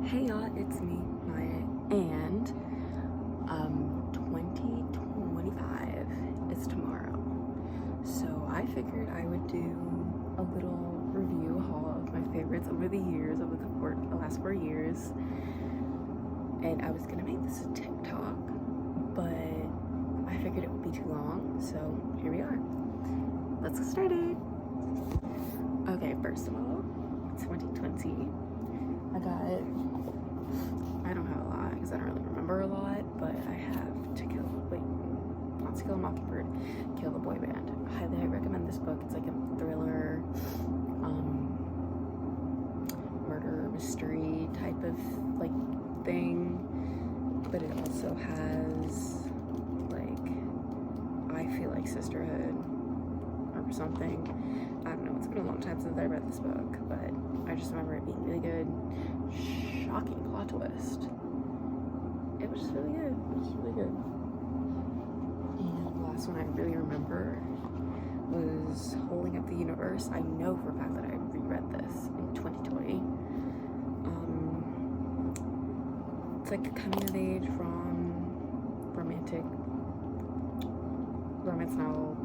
Hey y'all, it's me, Maya, and 2025 is tomorrow. So I figured I would do a little review haul of my favorites over the years, over the last 4 years. And I was gonna make this a TikTok, but I figured it would be too long, so here we are. Let's get started. Okay, first of all, 2020. I don't have a lot because I don't really remember a lot, but I have not To Kill a Mockingbird, Kill the Boy Band. Highly recommend this book. It's like a thriller, murder mystery type of like thing, but it also has like, I feel like sisterhood or something. I don't know, it's been a long time since I read this book, but I just remember it being really good. Shocking plot twist. It was just really good. It was really good. And the last one I really remember was Holding Up the Universe. I know for a fact that I reread this in 2020. It's like a coming of age romantic romance novel.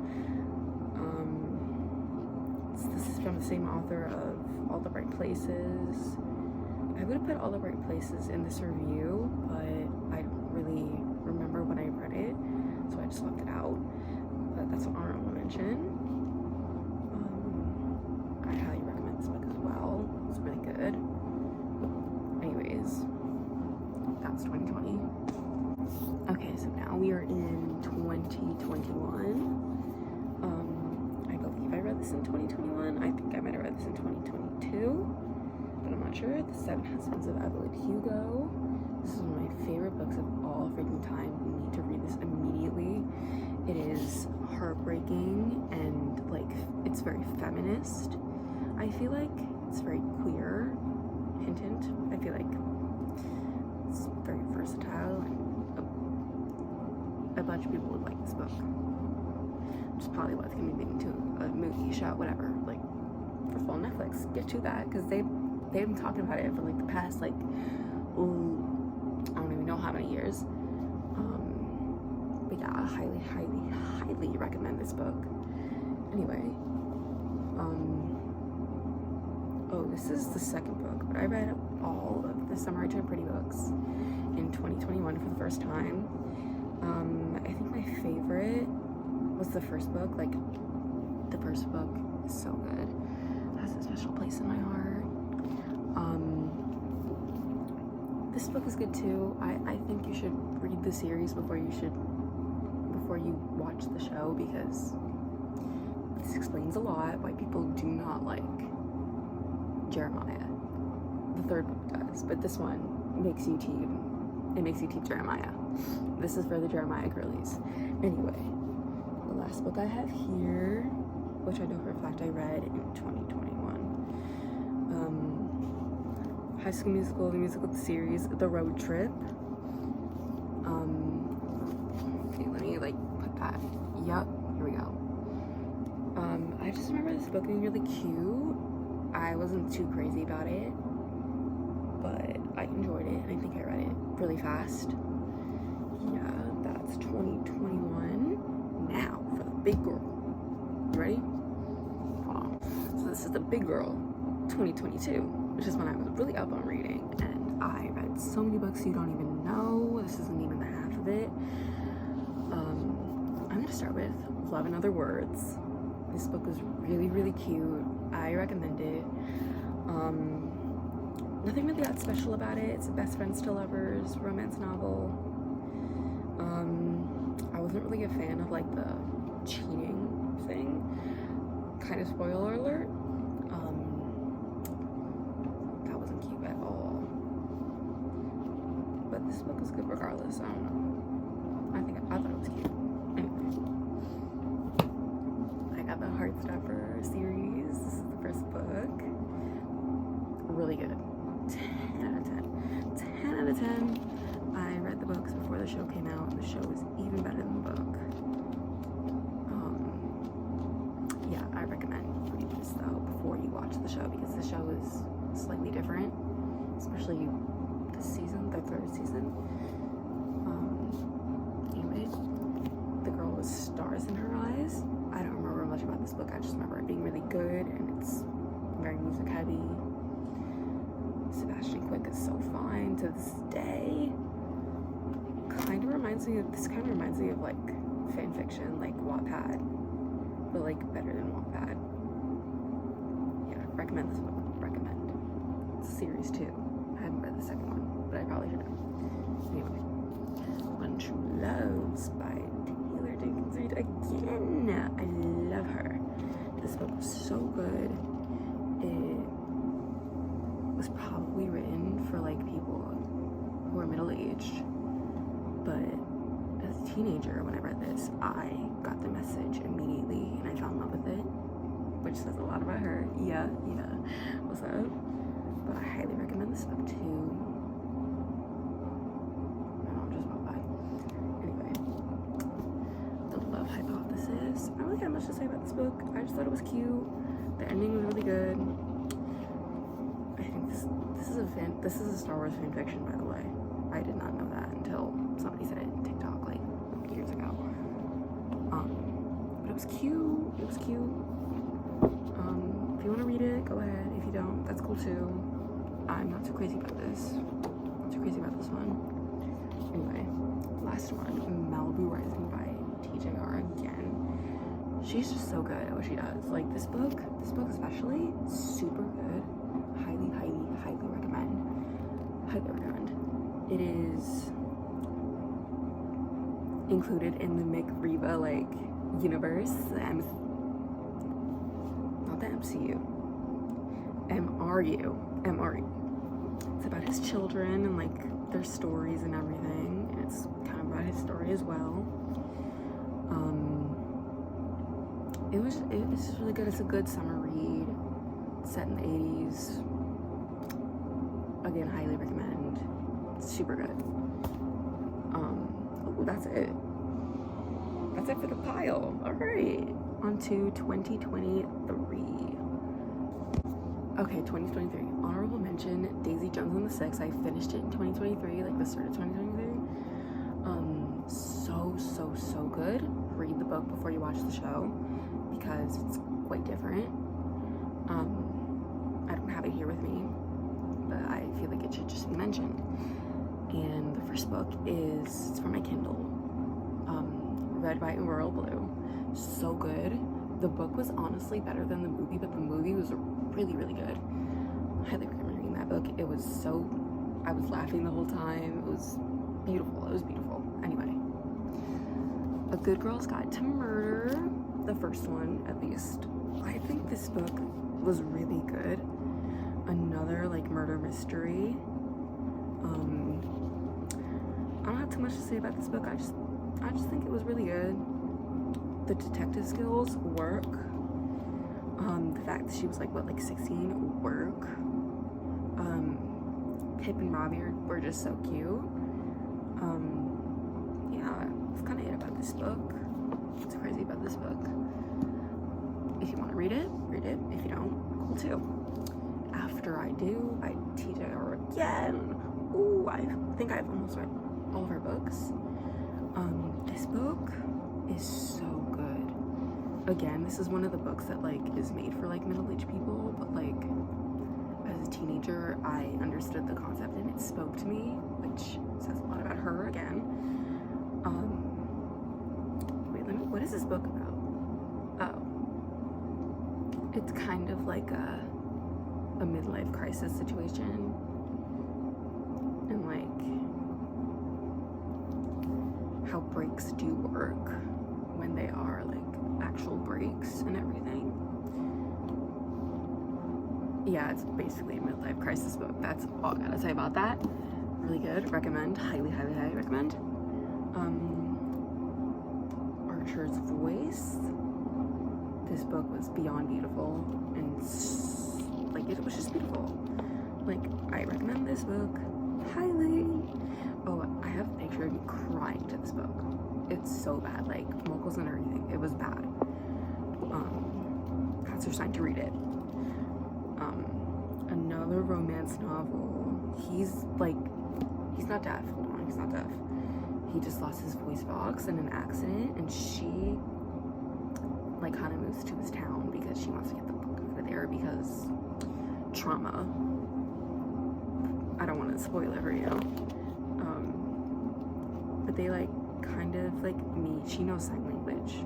This is from the same author of All the Right Places. I would have put All the Right Places in this review, but I don't really remember when I read it, so I just left it out. But that's an honorable mention. I highly recommend this book as well. It's really good. Anyways, that's 2020. Okay, so now we are in 2021. I believe I read this in 2021. I think I might have read this in 2022, but I'm not sure. The Seven Husbands of Evelyn Hugo. This is one of my favorite books of all freaking time. You need to read this immediately. It is heartbreaking and like, it's very feminist. I feel like it's very queer. Hint, hint. I feel like it's very versatile, and a bunch of people would like this book. Which is probably what's gonna be leading to a movie, show, whatever. Like, first of all, Netflix, get to that, because they've been talking about it for like the past like, ooh, I don't even know how many years. But yeah, I highly recommend this book. Anyway, oh, this is the second book, but I read all of the Summer I Turned Pretty books in 2021 for the first time. I think my favorite was the first book. Like, the first book is so good. It has a special place in my heart. This book is good too. I think you should read the series before you watch the show, because this explains a lot why people do not like Jeremiah. The third book does, but this one makes you team Jeremiah. This is for the Jeremiah girlies. Anyway, the last book I have here, which I know for a fact I read in 2021, High School Musical, the musical series, The Road Trip. Okay, let me like put that. Yup, here we go. I just remember this book being really cute. I wasn't too crazy about it, but I enjoyed it, and I think I read it really fast. Yeah, that's 2021. Now for the big girl. You ready? So this is the big girl 2022, which is when I was really up on reading, and I read so many books you don't even know. This isn't even the half of it. I'm gonna start with Love and Other Words. This book was really cute. I recommend it. Nothing really that special about it. It's a best friends to lovers romance novel. I wasn't really a fan of like the cheating thing. Kind of spoiler alert. That wasn't cute at all. But this book was good regardless. I don't know. I thought it was cute. Anyway, I got the Heartstopper series. This is the first book. Really good. 10 out of 10. 10 out of 10. I read the books before the show came out. The show is even better than the book. Yeah, I recommend reading this though before you watch the show, because the show is slightly different, especially third season. Anyway, the girl with stars in her eyes. I don't remember much about this book. I just remember it being really good, and it's very music heavy. Sebastian Quick is so fine to this day. This kind of reminds me of like fan fiction, like Wattpad, but like better than Wattpad. Yeah, recommend this book. Recommend. It's series 2. I haven't read the second one, but I probably should have. Anyway, When True Loves by Taylor Jenkins Reid again. I love her. This book was so good. It was probably written for like people who are middle-aged, but as a teenager when I read this, I got the message immediately and I fell in love with it, which says a lot about her. Yeah, what's up? But I highly recommend this book too. My mom just walked by. Anyway, The Love Hypothesis. I don't really have much to say about this book. I just thought it was cute. The ending was really good. I think this is a Star Wars fan fiction, by the way. I did not know that until somebody said it in TikTok like years ago. But it was cute. It was cute. If you want to read it, go ahead. If you don't, that's cool too. I'm not too crazy about this. Not too crazy about this one. Anyway, last one, Malibu Rising by TJR again. She's just so good at what she does. Like this book especially, super good. Highly recommend. Highly recommend. It is included in the McReva like universe, not the MCU, MRU. It's about his children and like their stories and everything, and it's kind of about his story as well. It's just really good. It's a good summer read. It's set in the 80s. Again, highly recommend. It's super good. That's it. That's it for the pile. All right, on to 2023. Okay, 2023. Honorable mention, Daisy Jones and the Six. I finished it in 2023, like the start of 2023. So good. Read the book before you watch the show because it's quite different. I don't have it here with me, but I feel like it should just be mentioned. And the first book it's from my Kindle, Red, White, and Royal Blue. So good. The book was honestly better than the movie, but the movie was really good. I highly recommend reading that book. I was laughing the whole time. It was beautiful. Anyway, A Good Girl's Guide to Murder, the first one at least. I think this book was really good. Another like murder mystery. I don't have too much to say about this book. I just think it was really good. The detective skills work. The fact that she was like 16 work. Pip and Robbie were just so cute. Yeah, that's kind of it about this book. It's crazy about this book. If you want to read it, read it. If you don't, cool too. After I Do by TJR again. Ooh, I think I've almost read all of her books. This book is so good. Again, this is one of the books that like is made for like middle-aged people, but like as a teenager I understood the concept and it spoke to me, which says a lot about her again. What is this book about? Oh, it's kind of like a midlife crisis situation, and like how breaks do work when they are like actual breaks and everything. Yeah, it's basically a midlife crisis book. That's all I gotta say about that. Really good. Recommend. Highly recommend. Archer's Voice. This book was beyond beautiful, and like it was just beautiful. Like I recommend this book highly. Oh, I have a picture of me crying to this book. It's so bad, like mochas and everything. It was bad. That's your sign to read it. Another romance novel. He's not deaf. Hold on, he's not deaf. He just lost his voice box in an accident, and she like kind of moves to his town because she wants to get the book out of there because trauma. I don't want to spoil it for you. But they like kind of like meet. She knows sign language,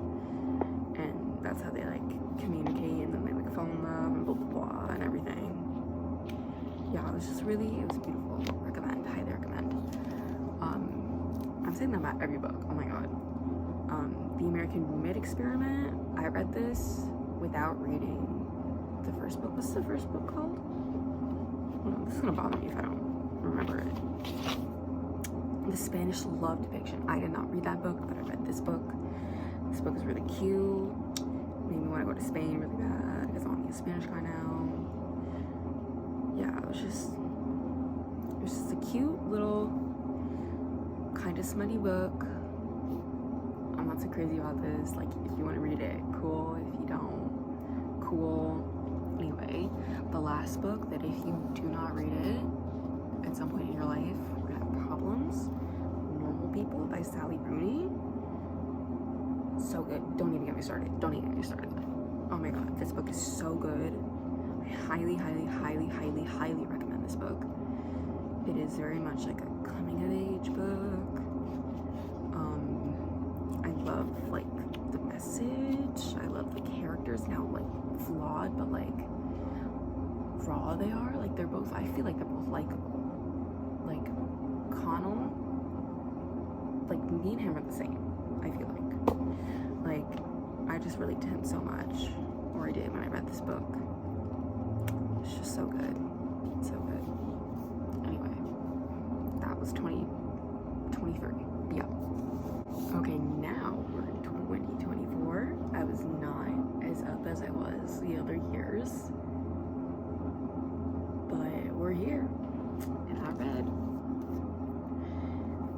and that's how they like communicate, and then they like fall in love and blah blah blah and everything. Yeah, it was beautiful. Recommend, highly recommend. I'm saying that about every book. Oh my god. The American Roommate Experiment. I read this without reading the first book. What's the first book called? Hold on, this is gonna bother me if I don't remember it. The Spanish Love Depiction. I did not read that book, but I read this book. This book is really cute. Made me want to go to Spain really bad because I want to be a Spanish guy now. Yeah, it was just a cute little kind of smutty book. I'm not too crazy about this. Like, if you want to read it, cool. If you don't, cool. Anyway, the last book that if you do not read it at some point in your life, we're gonna have problems. Normal People by Sally Rooney. So good. Don't even get me started. Oh my god, this book is so good. I highly, highly, highly, highly, highly recommend this book. It is very much like a coming of age book. I love like the message. I love the characters, now like flawed, but like raw they are. Like they're both, I feel like they're both likable. Like Connell, like me and him are the same, I feel like. Like, I just relate to him so much, or I did when I read this book. It's just so good. So good. Anyway, that was 2023. Yeah. Okay, now we're in 2024. I was not as up as I was the other years, but we're here, and I read.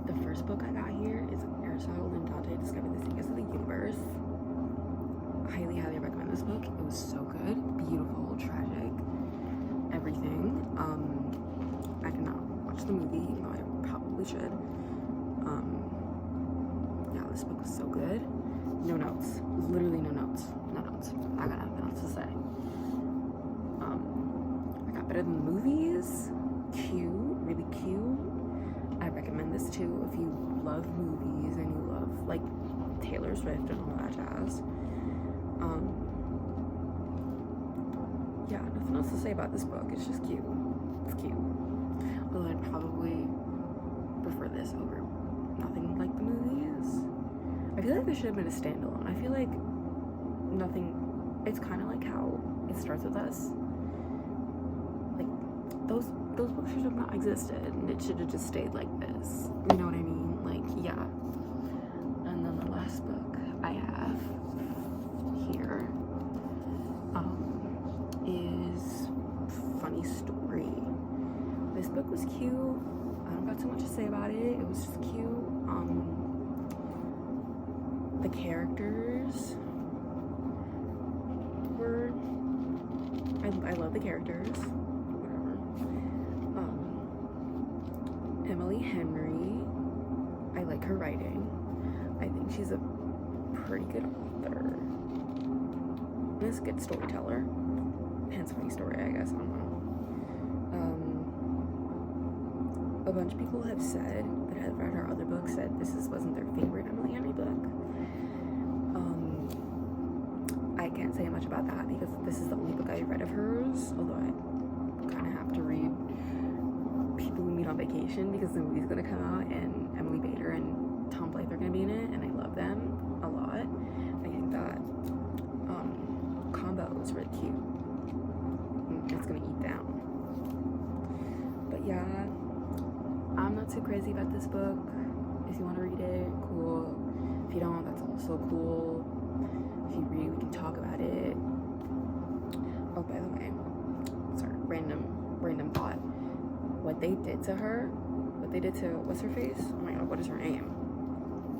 The first book I got here is Aristotle and Dante Discover the Secrets of the Universe. Highly, highly recommend this book. It was so good, beautiful, tragic, everything. I did not watch the movie, even though I probably should. Yeah, this book was so good. No notes, literally no notes. I got nothing else to say. I got better than the movies. Cute, really cute. I recommend this too if you love movies and you love like Taylor Swift and all that jazz. Yeah, nothing else to say about this book. It's just cute. It's cute. Although I'd probably prefer this over nothing like the movies. I feel like there should have been a standalone. I feel like nothing. It's kind of like how It Starts With Us. Like those books should have not existed, and it should have just stayed like this. You know what I mean? Like, yeah. And then the last book I have here is Funny Story. This book was cute. I don't got too much to say about it. It was just cute. The characters were, I love the characters. Whatever. Emily Henry, I like her writing. I think she's a pretty good author. This good storyteller. Hence funny story, I guess. I don't know. A bunch of people have said that have read her other books said this wasn't their favorite Emily Henry book. I can't say much about that because this is the only book I read of hers, although I kind of have to read People We Meet on Vacation because the movie's gonna come out and Emily Bader and Tom Blythe are gonna be in it, and I love them a lot. I think that combo is really cute. It's gonna eat down. But yeah, I'm not too crazy about this book. If you want to read it, cool. If you don't, that's also cool. If you read, we can talk about it. Oh, by the way, sorry, random thought. What they did to her, what they did to, what's her face? Oh my god, what is her name?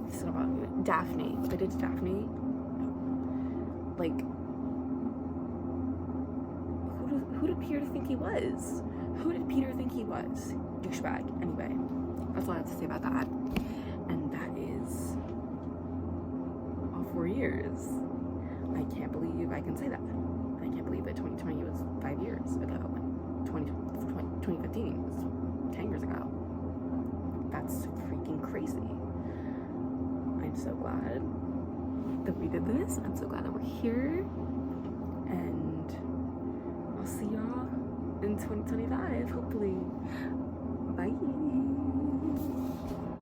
It's about Daphne. What they did to Daphne, like, who did Peter think he was? Who did Peter think he was? Douchebag. Anyway, That's all I have to say about that. And that is all 4 years. I can't believe I can say that. I can't believe that 2020 was 5 years ago. 2015 was 10 years ago. That's freaking crazy. I'm so glad that we did this. I'm so glad that we're here.